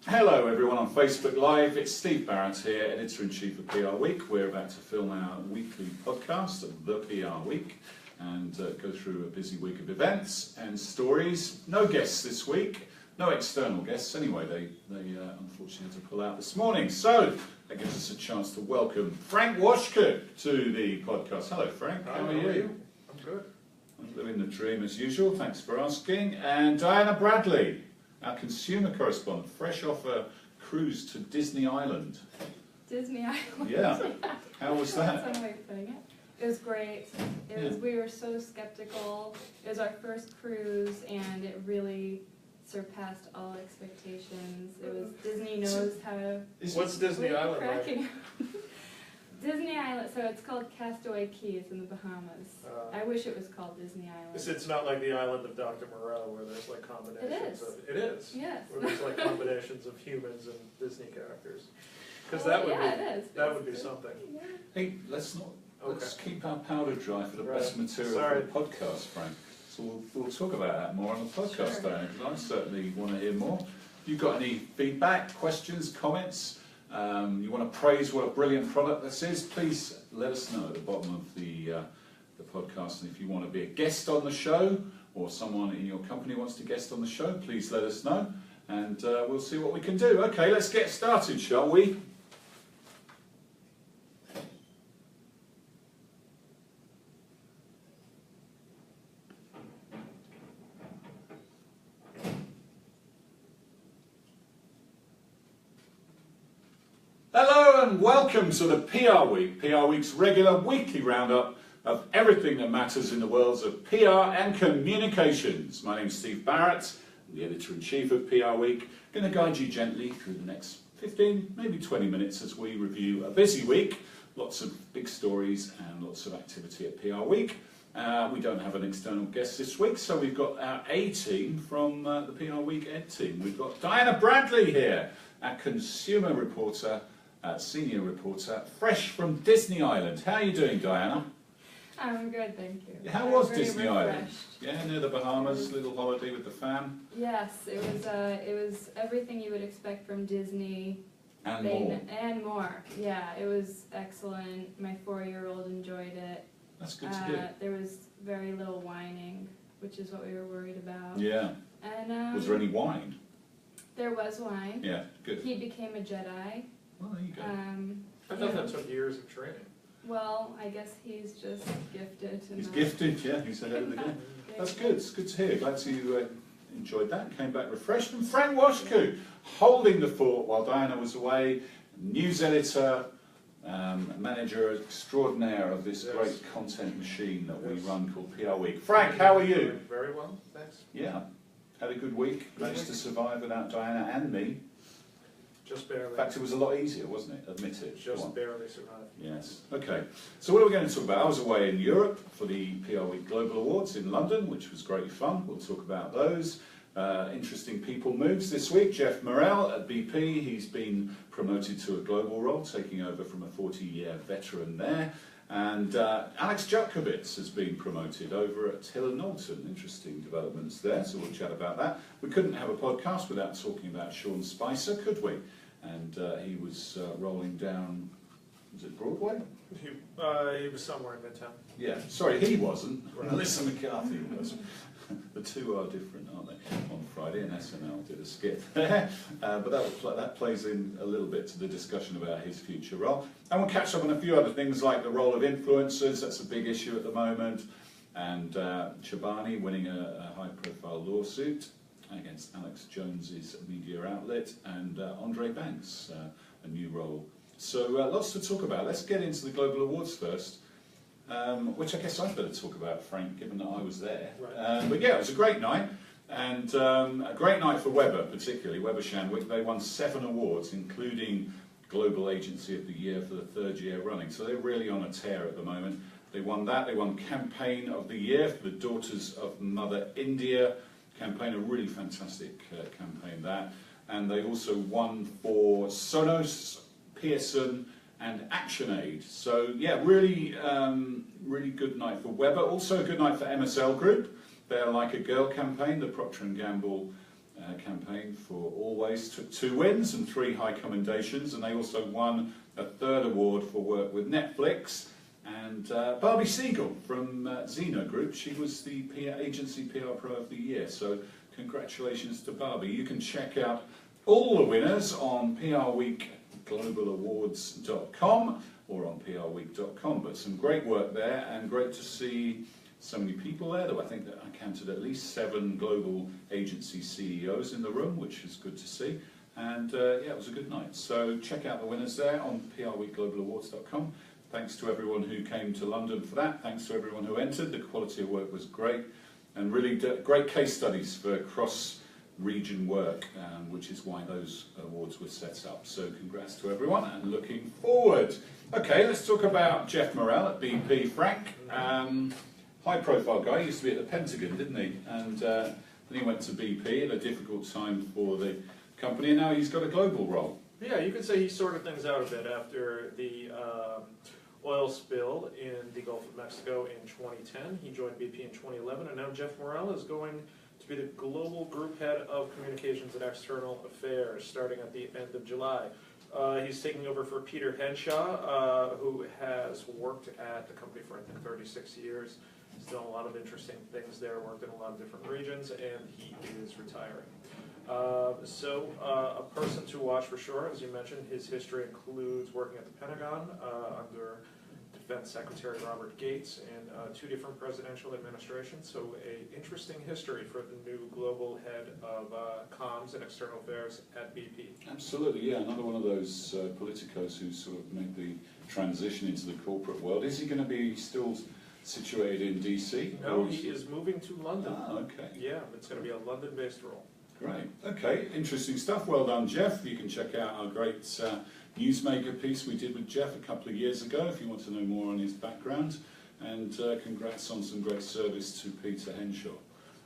Hello everyone on Facebook Live, it's Steve Barrett here, Editor-in-Chief of PRWeek. We're about to film our weekly podcast, The PR Week, and go through a busy week of events and stories. No guests this week, no external guests anyway, they unfortunately had to pull out this morning. So that gives us a chance to welcome Frank Washkuch to the podcast. Hello Frank, how are you? I'm good. I'm living the dream as usual, thanks for asking. And Diana Bradley, our consumer correspondent, fresh off a cruise to Disney Island. Disney Island? Yeah. How was that? That's some way of putting it. It was great. We were so skeptical. It was our first cruise and it really surpassed all expectations. It was Disney knows how to... What's Disney Island like? Disney Island, so it's called Castaway Cay, it's in the Bahamas. I wish it was called Disney Island. It's not like the island of Dr. Moreau where there's like combinations of... It is? Yes. Where there's like combinations of humans and Disney characters. Because Well, that would be something. Yeah. Hey, let's keep our powder dry for the best material Sorry. for the podcast, Frank. So we'll talk about that more on the podcast, Diana, because I certainly want to hear more. You've got any feedback, questions, comments? You want to praise what a brilliant product this is, please let us know at the bottom of the podcast. And if you want to be a guest on the show, or someone in your company wants to guest on the show, please let us know, and we'll see what we can do. Okay, let's get started, shall we? Hello and welcome to the PR Week, PR Week's regular weekly roundup of everything that matters in the worlds of PR and communications. My name's Steve Barrett, I'm the Editor-in-Chief of PR Week. Going to guide you gently through the next 15, maybe 20 minutes as we review a busy week. Lots of big stories and lots of activity at PR Week. We don't have an external guest this week, so we've got our A team from the PR Week Ed team. We've got Diana Bradley here, our consumer reporter, senior reporter, fresh from Disney Island. How are you doing, Diana? I'm good, thank you. How was Disney Island? Yeah, near the Bahamas, little holiday with the fam. Yes, it was everything you would expect from Disney. And more. And more. Yeah, it was excellent. My 4-year-old enjoyed it. That's good to hear. There was very little whining, which is what we were worried about. Yeah. And was there any wine? There was wine. Yeah, good. He became a Jedi. Well, there you go. I thought that took years of training. Well, I guess he's just gifted. He's gifted, yeah, he's ahead of the game. That's good, it's good to hear. Glad you enjoyed that, came back refreshed. And Frank Washkuch, holding the fort while Diana was away, news editor, manager extraordinaire of this great content machine that we run called PR Week. Frank, how are you? Very well, thanks. Yeah, had a good week, managed to survive without Diana and me. Just barely. In fact, it was a lot easier, wasn't it? Admit it. Just barely survived. Yes. Okay. So what are we going to talk about? I was away in Europe for the PR Week Global Awards in London, which was great fun. We'll talk about those. Interesting people moves this week. Jeff Morrell at BP, he's been promoted to a global role, taking over from a 40-year veteran there. And Alex Jutkovitz has been promoted over at Hill & Knowlton. Interesting developments there, so we'll chat about that. We couldn't have a podcast without talking about Sean Spicer, could we? And he was rolling down, was it Broadway? He was somewhere in Midtown. Yeah, sorry, he wasn't. Right. Melissa McCarthy was. The two are different, aren't they? On Friday, and SNL did a skit there. But that plays in a little bit to the discussion about his future role. And we'll catch up on a few other things like the role of influencers, that's a big issue at the moment, and Chobani winning a high-profile lawsuit against Alex Jones's media outlet, and Andre Banks, a new role. So lots to talk about. Let's get into the Global Awards first, which I guess I'd better talk about, Frank, given that I was there. Right. But yeah, it was a great night, and a great night for Weber, particularly. Weber Shandwick, they won 7 awards, including Global Agency of the Year for the 3rd year running. So they're really on a tear at the moment. They won that. They won Campaign of the Year for the Daughters of Mother India campaign, a really fantastic campaign that. And they also won for Sonos, Pearson and ActionAid. So yeah, really good night for Weber. Also a good night for MSL Group. They're Like a Girl campaign, the Procter & Gamble campaign for Always. Took 2 wins and 3 high commendations, and they also won a 3rd award for work with Netflix. And Barbie Siegel from Xena Group, she was the Agency PR Pro of the Year. So congratulations to Barbie. You can check out all the winners on PRWeekGlobalAwards.com or on PRWeek.com. But some great work there, and great to see so many people there. I think that I counted at least 7 global agency CEOs in the room, which is good to see. And yeah, it was a good night. So check out the winners there on PRWeekGlobalAwards.com. Thanks to everyone who came to London for that. Thanks to everyone who entered. The quality of work was great, and really great case studies for cross-region work, which is why those awards were set up. So congrats to everyone, and looking forward. Okay, let's talk about Jeff Morrell at BP. Frank, high-profile guy, used to be at the Pentagon, didn't he? And then he went to BP at a difficult time for the company, and now he's got a global role. Yeah, you could say he sorted things out a bit after the oil spill in the Gulf of Mexico in 2010. He joined BP in 2011, and now Jeff Morrell is going to be the global group head of communications and external affairs, starting at the end of July. He's taking over for Peter Henshaw, who has worked at the company for, I think, 36 years. He's done a lot of interesting things there, worked in a lot of different regions, and he is retiring. A person to watch for sure. As you mentioned, his history includes working at the Pentagon under Defense Secretary Robert Gates and 2 different presidential administrations. So an interesting history for the new global head of comms and external affairs at BP. Absolutely, yeah. Another one of those politicos who sort of made the transition into the corporate world. Is he going to be still situated in DC? No, he is moving to London. Ah, okay. Yeah, it's going to be a London-based role. Great. Okay, interesting stuff. Well done, Jeff. You can check out our great newsmaker piece we did with Jeff a couple of years ago if you want to know more on his background. And congrats on some great service to Peter Henshaw.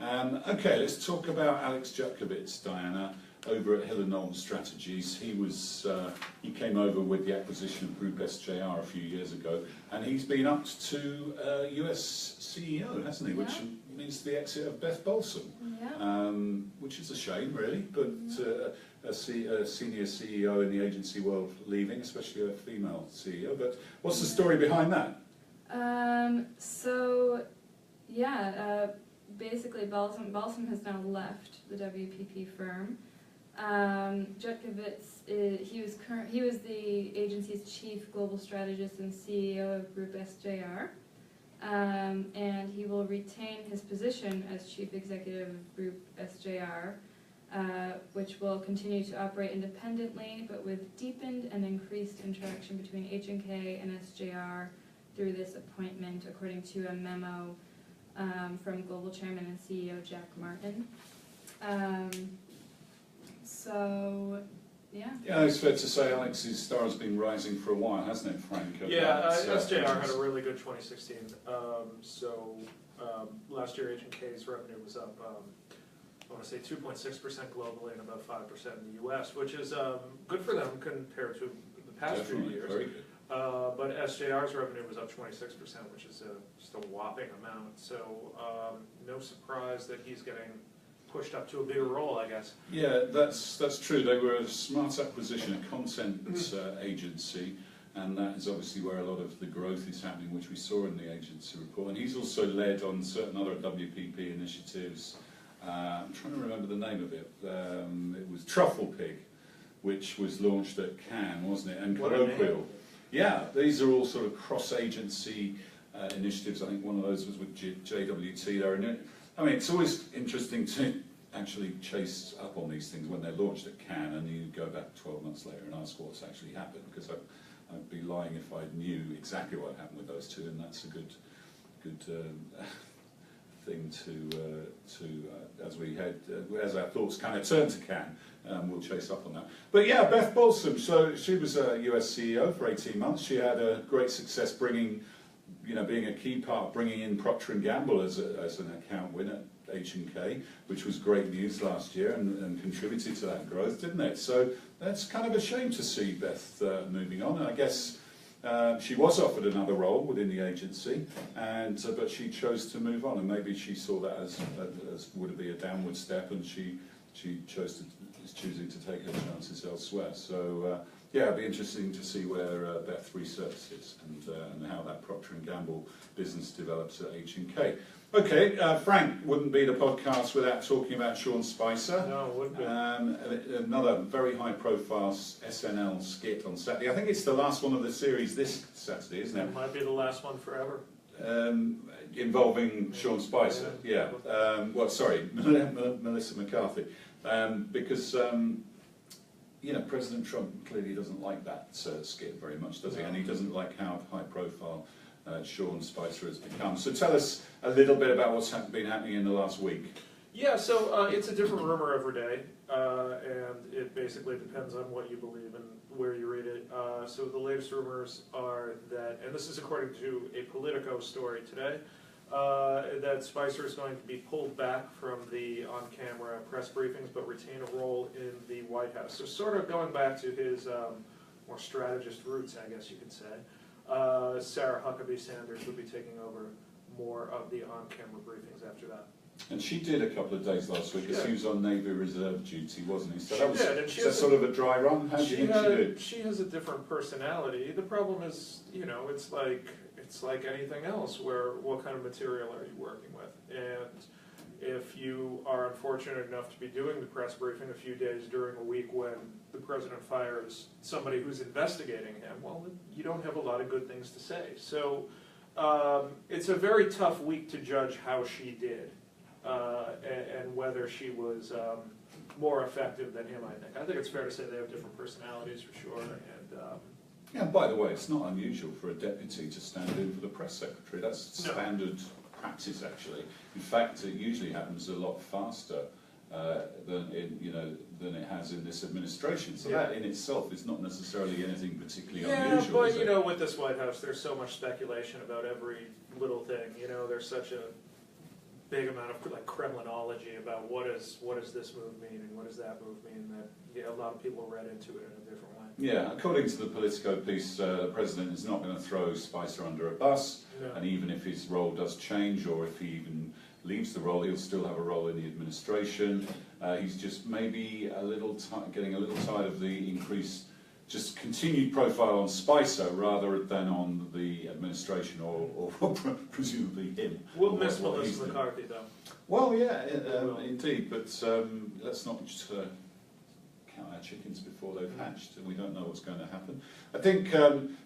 Okay, let's talk about Alex Jutkiewicz, Diana, over at Hill & Knowlton Strategies. He came over with the acquisition of Group SJR a few years ago, and he's been up to US CEO, hasn't he? Yeah. Which means the exit of Beth Balsam, yeah. Which is a shame, really, but a senior CEO in the agency world leaving, especially a female CEO. But what's the story behind that? Basically Balsam has now left the WPP firm. Jutkiewicz, he was the agency's chief global strategist and CEO of Group SJR, and he will retain his position as chief executive of Group SJR, which will continue to operate independently, but with deepened and increased interaction between H&K and SJR through this appointment, according to a memo from Global Chairman and CEO Jack Martin. Yeah, it's fair to say Alex's star has been rising for a while, hasn't it, Frank? Yeah, SJR had a really good 2016. Last year H&K's revenue was up, I want to say 2.6% globally and about 5% in the US, which is good for them compared to the past few years. Very good. But SJR's revenue was up 26%, which is just a whopping amount. So no surprise that he's getting pushed up to a bigger role, I guess. Yeah, that's true. They were a smart acquisition, a content agency, and that is obviously where a lot of the growth is happening, which we saw in the agency report. And he's also led on certain other WPP initiatives. I'm trying to remember the name of it. It was Truffle Pig, which was launched at Cannes, wasn't it? And Colloquial. Yeah, these are all sort of cross-agency initiatives. I think one of those was with JWT there. And I mean, it's always interesting to actually chase up on these things when they're launched at Cannes, and you go back 12 months later and ask what's actually happened, because I'd be lying if I knew exactly what happened with those two, and that's a good thing to as our thoughts kind of turn to Cannes, we'll chase up on that. But yeah, Beth Balsam, so she was a US CEO for 18 months. She had a great success being a key part, bringing in Procter & Gamble as an account win at H&K, which was great news last year and contributed to that growth, didn't it? So that's kind of a shame to see Beth moving on. And I guess she was offered another role within the agency, but she chose to move on, and maybe she saw that as would be a downward step, and she she is choosing to take her chances elsewhere. So yeah, it'll be interesting to see where Beth resurfaces and how that Procter & Gamble business develops at H&K. Okay, Frank, wouldn't be the podcast without talking about Sean Spicer. No, it wouldn't be. Another very high-profile SNL skit on Saturday. I think it's the last one of the series this Saturday, isn't it? It might be the last one forever. Involving Sean Spicer, yeah. Well, sorry, Melissa McCarthy. Because, you know, President Trump clearly doesn't like that skit very much, does he? And he doesn't like how high-profile Sean Spicer has become. So tell us a little bit about what's been happening in the last week. Yeah, so it's a different rumor every day, and it basically depends on what you believe and where you read it. So the latest rumors are that, and this is according to a Politico story today, that Spicer is going to be pulled back from the on-camera press briefings, but retain a role in the White House. So sort of going back to his more strategist roots, I guess you could say. Sarah Huckabee Sanders would be taking over more of the on-camera briefings after that. And she did a couple of days last week because she was on Navy Reserve duty, wasn't he? So she that was did, and she sort of a dry run. How do you think she did? She has a different personality. The problem is, you know, it's like anything else. Where what kind of material are you working with? And if you are unfortunate enough to be doing the press briefing a few days during a week when the president fires somebody who's investigating him, well, you don't have a lot of good things to say. So it's a very tough week to judge how she did. And whether she was more effective than him, I think. I think it's fair to say they have different personalities for sure. And yeah, by the way, it's not unusual for a deputy to stand in for the press secretary. That's standard practice, actually. In fact, it usually happens a lot faster than it has in this administration. So that in itself is not necessarily anything particularly unusual. Yeah, but you know, with this White House, there's so much speculation about every little thing. You know, there's such a big amount of like Kremlinology about what does this move mean and what does that move mean, that a lot of people read into it in a different way. Yeah, according to the Politico piece, the president is not going to throw Spicer under a bus, and even if his role does change or if he even leaves the role, he'll still have a role in the administration. He's just maybe getting a little tired of the increased, just continued profile on Spicer rather than on the administration or presumably him. We'll miss Melissa McCarthy, though. Well, yeah, indeed, but let's not just count our chickens before they've hatched, and we don't know what's going to happen. I think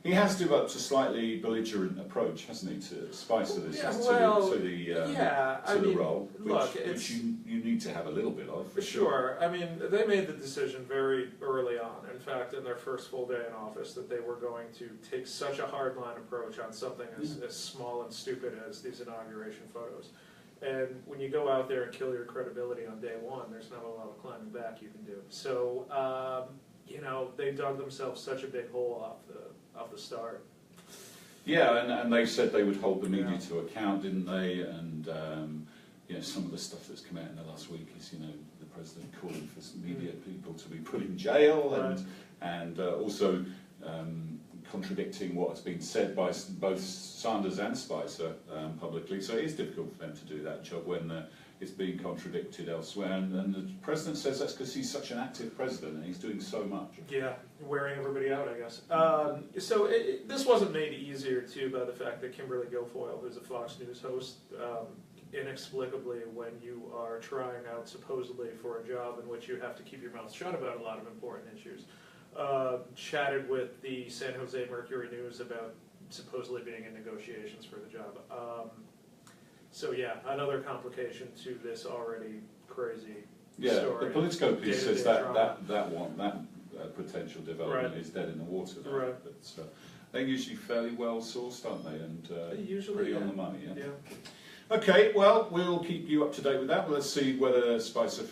he has developed a slightly belligerent approach, hasn't he, to Spicer to the role, which you need to have a little bit of. For sure. I mean, they made the decision very early on, in fact, in their first full day in office, that they were going to take such a hardline approach on something as small and stupid as these inauguration photos. And when you go out there and kill your credibility on day one, there's not a lot of climbing back you can do. So, you know, they dug themselves such a big hole off the start. Yeah, and they said they would hold the media to account, didn't they? And you know, some of the stuff that's come out in the last week is, you know, the president calling for media people to be put in jail, and also contradicting what has been said by both Sanders and Spicer publicly. So it is difficult for them to do that job when it's being contradicted elsewhere. And the president says that's because he's such an active president and he's doing so much. Yeah, wearing everybody out, I guess. So this wasn't made easier, too, by the fact that Kimberly Guilfoyle, who's a Fox News host, inexplicably, when you are trying out supposedly for a job in which you have to keep your mouth shut about a lot of important issues, chatted with the San Jose Mercury News about supposedly being in negotiations for the job. So yeah, another complication to this already crazy story. The Politico piece says that potential development is dead in the water. But they're usually fairly well sourced, aren't they? And usually pretty on the money. Yeah. Okay, well, we'll keep you up to date with that. Let's see whether the Spicer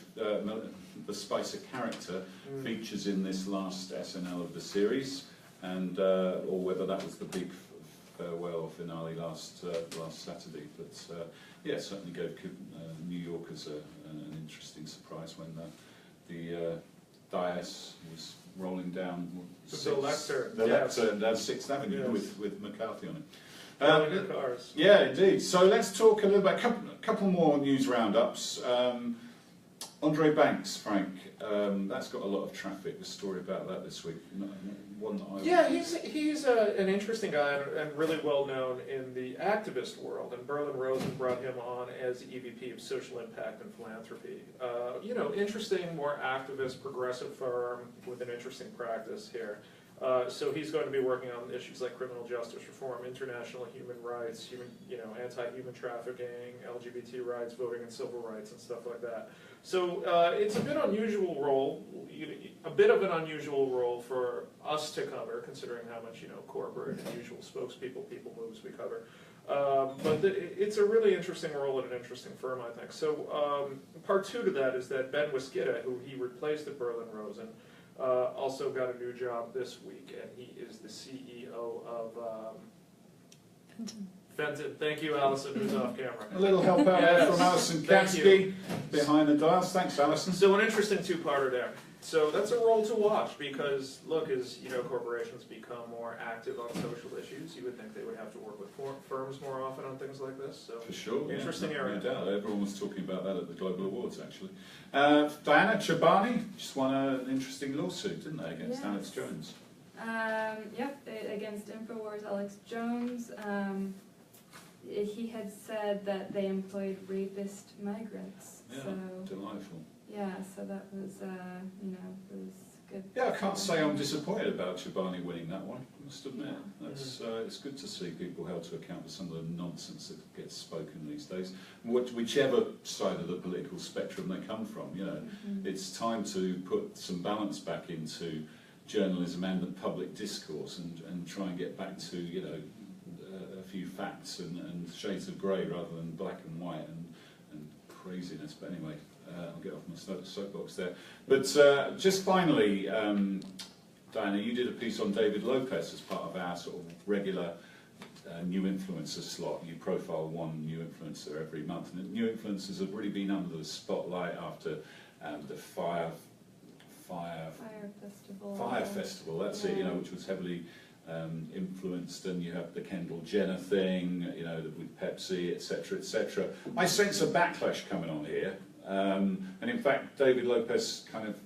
character features in this last SNL of the series, and or whether that was the big farewell finale last Saturday. But yeah, certainly gave New Yorkers an interesting surprise when the dais was rolling down the lectern down 6th Avenue with McCarthy on it. Cars. Yeah, indeed. So let's talk a little bit, a couple more news roundups. Andre Banks, Frank, that's got a lot of traffic, the story about that this week. One that I Yeah, he's an interesting guy and really well known in the activist world, and Berlin Rosen brought him on as EVP of Social Impact and Philanthropy. You know, interesting, more activist, progressive firm with an interesting practice here. So he's going to be working on issues like criminal justice reform, international human rights, anti-human trafficking, LGBT rights, voting and civil rights, and stuff like that. So it's a bit unusual role, a bit of an unusual role for us to cover, considering how much corporate and usual spokespeople, people moves we cover. But it's a really interesting role at an interesting firm, I think. So part two to that is that Ben Wiskita, who he replaced at Berlin Rosen, also got a new job this week, and he is the CEO of Fenton. Thank you, Alison, who's off camera. A little help out there from Alison Thank you. Katsky behind the dials. Thanks, Alison. So an interesting two-parter there. So that's a role to watch because, look, as corporations become more active on social issues, you would think they would have to work with firms more often on things like this. So for sure, interesting area. No doubt. Everyone was talking about that at the Global Awards, actually. Diana Chobani just won an interesting lawsuit, didn't they, against Alex Jones? Yep, against InfoWars' Alex Jones. He had said that they employed rapist migrants. Yeah, so, delightful. Yeah, so that was, it was good. Yeah, I can't say I'm disappointed about Chobani winning that one, I must admit. That's, it's good to see people held to account for some of the nonsense that gets spoken these days. Whichever side of the political spectrum they come from, it's time to put some balance back into journalism and the public discourse and try and get back to, a few facts and shades of grey rather than black and white and craziness. But anyway, I'll get off my soapbox there. But just finally, Diana, you did a piece on David Lopez as part of our sort of regular new influencer slot. You profile one new influencer every month, and new influencers have really been under the spotlight after the Fire Festival. That's it. Which was heavily influenced, and you have the Kendall Jenner thing, with Pepsi, etc., etc. I sense a backlash coming on here, and in fact, David Lopez kind of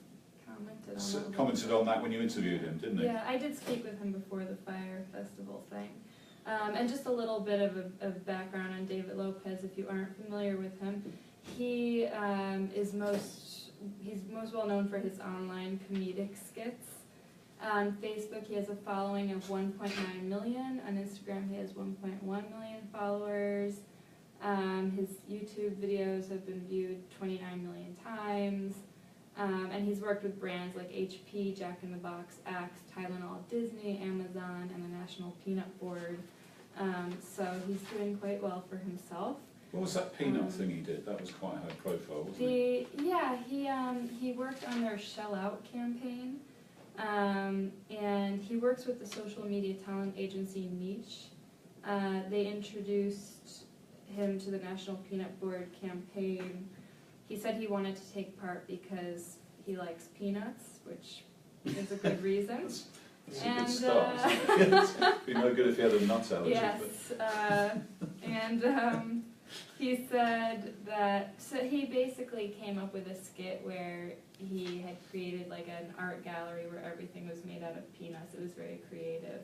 commented on that when you interviewed him, didn't he? Yeah, I did speak with him before the Fire Festival thing, and just a little bit of background on David Lopez, if you aren't familiar with him. He he's most well known for his online comedic skits. On Facebook, he has a following of 1.9 million. On Instagram, he has 1.1 million followers. His YouTube videos have been viewed 29 million times. And he's worked with brands like HP, Jack in the Box, Axe, Tylenol, Disney, Amazon, and the National Peanut Board. So he's doing quite well for himself. What was that peanut thing he did? That was quite high profile, wasn't it? Yeah, he worked on their Shell Out campaign. And he works with the social media talent agency Niche. They introduced him to the National Peanut Board campaign. He said he wanted to take part because he likes peanuts, which is a good reason. That's a good start. It'd be no good if he had a nut allergy. Yes, and he said that, so he basically came up with a skit where he had created like an art gallery where everything was made out of peanuts. It was very creative,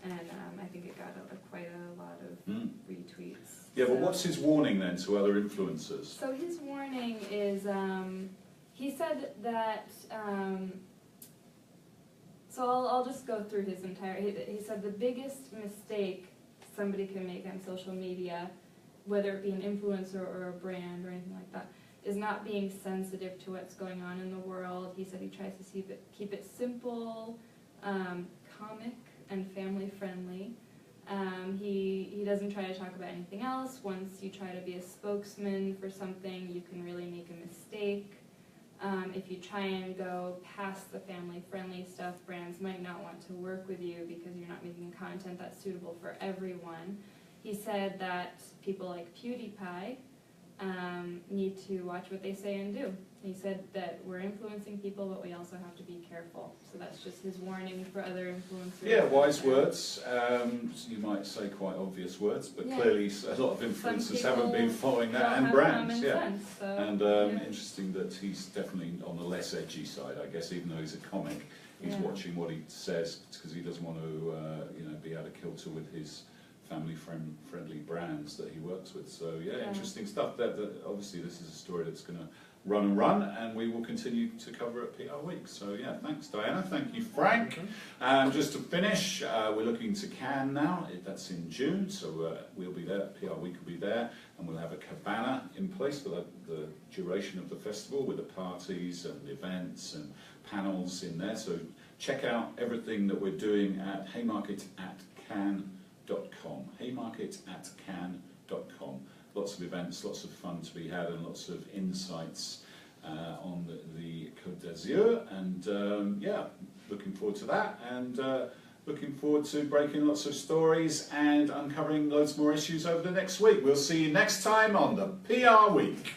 and I think it got quite a lot of retweets. Yeah, but what's his warning then to other influencers? So his warning is, he said that, so I'll just go through his entire, he said the biggest mistake somebody can make on social media, whether it be an influencer or a brand or anything like that, is not being sensitive to what's going on in the world. He said he tries to keep it simple, comic, and family friendly. He doesn't try to talk about anything else. Once you try to be a spokesman for something, you can really make a mistake. If you try and go past the family friendly stuff, brands might not want to work with you because you're not making content that's suitable for everyone. He said that people like PewDiePie need to watch what they say and do. He said that we're influencing people, but we also have to be careful. So that's just his warning for other influencers. Yeah, wise words. You might say quite obvious words, but Yeah. clearly a lot of influencers haven't been following that, don't and have brands. common Yeah. sense, so, And yeah. interesting that he's definitely on the less edgy side, I guess, even though he's a comic. He's Yeah. watching what he says because he doesn't want to, be out of kilter with his family-friendly brands that he works with. So yeah, interesting stuff. That obviously this is a story that's going to run and run, and we will continue to cover at PR Week. So yeah, thanks Diana, thank you Frank. Just to finish, we're looking to Cannes now. That's in June, so we'll be there. PR Week will be there, and we'll have a cabana in place for the duration of the festival with the parties and events and panels in there. So check out everything that we're doing at haymarket@cannes.com. haymarket@cannes.com. Lots of events, lots of fun to be had, and lots of insights on the Côte d'Azur. And yeah, looking forward to that, and looking forward to breaking lots of stories and uncovering loads more issues over the next week. We'll see you next time on the PR Week.